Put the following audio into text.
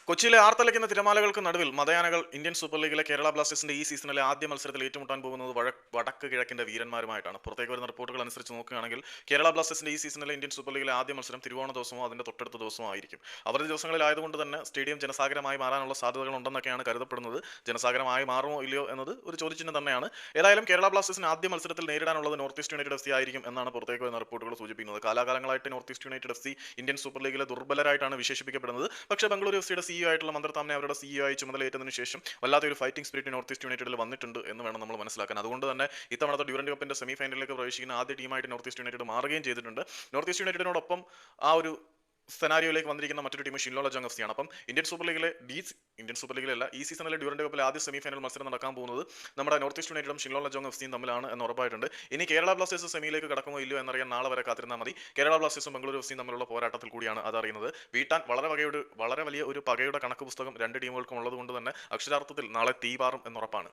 കൊച്ചിയിലെ ആർത്തലയ്ക്കുന്ന തിരമാലകൾക്ക് നടുവിൽ മതയാനകൾ Indian super ലീഗിലെ കേരള ബ്ലാസ്റ്റേഴ്സിന്റെ ഈ സീസണിലെ ആദ്യ മത്സരത്തിൽ ഏറ്റുമുട്ടാൻ പോകുന്നത് വടക്ക് കിഴക്കിന്റെ വീരന്മാരുമായിട്ടാണ്. പുറത്തേക്ക് വരുന്ന റിപ്പോർട്ടുകൾ അനുസരിച്ച് നോക്കുകയാണെങ്കിൽ കേരള ബ്ലാസ്റ്റേഴ്സിന്റെ ഈ സീസണിലെ ഇന്ത്യൻ സൂപ്പർ ലീഗിലെ ആദ്യ മത്സരം തിരുവോണ ദിവസമോ അതിന്റെ തൊട്ടടുത്ത ദിവസമോ ആയിരിക്കും. അവധി ദിവസങ്ങളിലായതുകൊണ്ട് തന്നെ സ്റ്റേഡിയം ജനസാഗരമായി മാറാനുള്ള സാധ്യതകൾ ഉണ്ടെന്നൊക്കെയാണ് കരുതപ്പെടുന്നത്. ജനസാഗരമായി മാറുമോ ഇല്ലയോ എന്നത് ഒരു ചോദ്യചിഹ്നം തന്നെയാണ്. ഏതായാലും കേരള ബ്ലാസ്റ്റേഴ്സിന് ആദ്യ മത്സരത്തിൽ നേരിടാനുള്ളത് North East United F C ആയിരിക്കും എന്നാണ് പുറത്തേക്ക് വരുന്ന റിപ്പോർട്ടുകൾ സൂചിപ്പിക്കുന്നത്. കാലാകാലങ്ങളായിട്ട് North East United F C Indian super ലീഗിലെ ദുർബലരായിട്ടാണ് വിശേഷിപ്പിക്കപ്പെടുന്നത്. പക്ഷേ ബംഗളൂരു എഫ് സിയുടെ സിഇഒ ആയിട്ടുള്ള മന്ത്രത്താമ്നെ അവരുടെ സിഇഒ ആയി ചുമതലയേറ്റതിനു ശേഷം വല്ലാത്തൊരു ഫൈറ്റിംഗ് സ്പിരിറ്റ് നോർത്ത് ഈസ്റ്റ് യുണൈറ്റഡിൽ വന്നിട്ടുണ്ട് എന്ന് വേണം നമ്മൾ മനസ്സിലാക്കാൻ. അതുകൊണ്ട് തന്നെ ഇത്തവണത്തെ ഡ്യൂറന്റ് കപ്പിന്റെ സെമി ഫൈനലിലേക്ക് പ്രവേശിക്കുന്ന ആദ്യ ടീമായിട്ട് നോർത്ത് ഈസ്റ്റ് യുണൈറ്റഡ് മാറുകയും ചെയ്തിട്ടുണ്ട്. നോർത്ത് ഈസ്റ്റ് യുണൈറ്റഡിനോടൊപ്പം ആ ഒരു സെനാരിയോയിലേക്ക് വന്നിരിക്കുന്ന മറ്റൊരു ടീം ഷിൻലോ ലജോങ് എഫ് സിയാണ്. അപ്പം ഇന്ത്യൻ സൂപ്പർ ലീഗിലല്ല, ഈ സീസണിലെ ഡ്യൂറന്റ് കപ്പിലെ ആദ്യ സെമി ഫൈനൽ മത്സരം നടക്കാൻ പോകുന്നത് നമ്മുടെ നോർത്ത് ഈസ്റ്റ് യുണൈറ്റഡും ഷിൻലോ ലജോങ് എഫ് സിയും തമ്മിലാണ് എന്ന് ഉറപ്പായിട്ടുണ്ട്. ഇനി കേരള ബ്ലാസ്റ്റേഴ്സ് സെമിയിലേക്ക് കടക്കുമോ ഇല്ലയോ എന്നറിയാൻ നാളെ വരെ കാത്തിരുന്നാൽ മതി. കേരള ബ്ലാസ്റ്റേഴ്സും ബംഗളൂരു എഫ് സിയും തമ്മിലുള്ള പോരാട്ടത്തിൽ കൂടിയാണ് അതറിയുന്നത്. വീട്ടാൻ വളരെ വലിയ ഒരു പകയുടെ കണക്ക് പുസ്തകം രണ്ട് ടീമുകൾക്കും ഉള്ളത് കൊണ്ട് തന്നെ അക്ഷരാർത്ഥത്തിൽ നാളെ തീപാറും എന്നുറപ്പാണ്.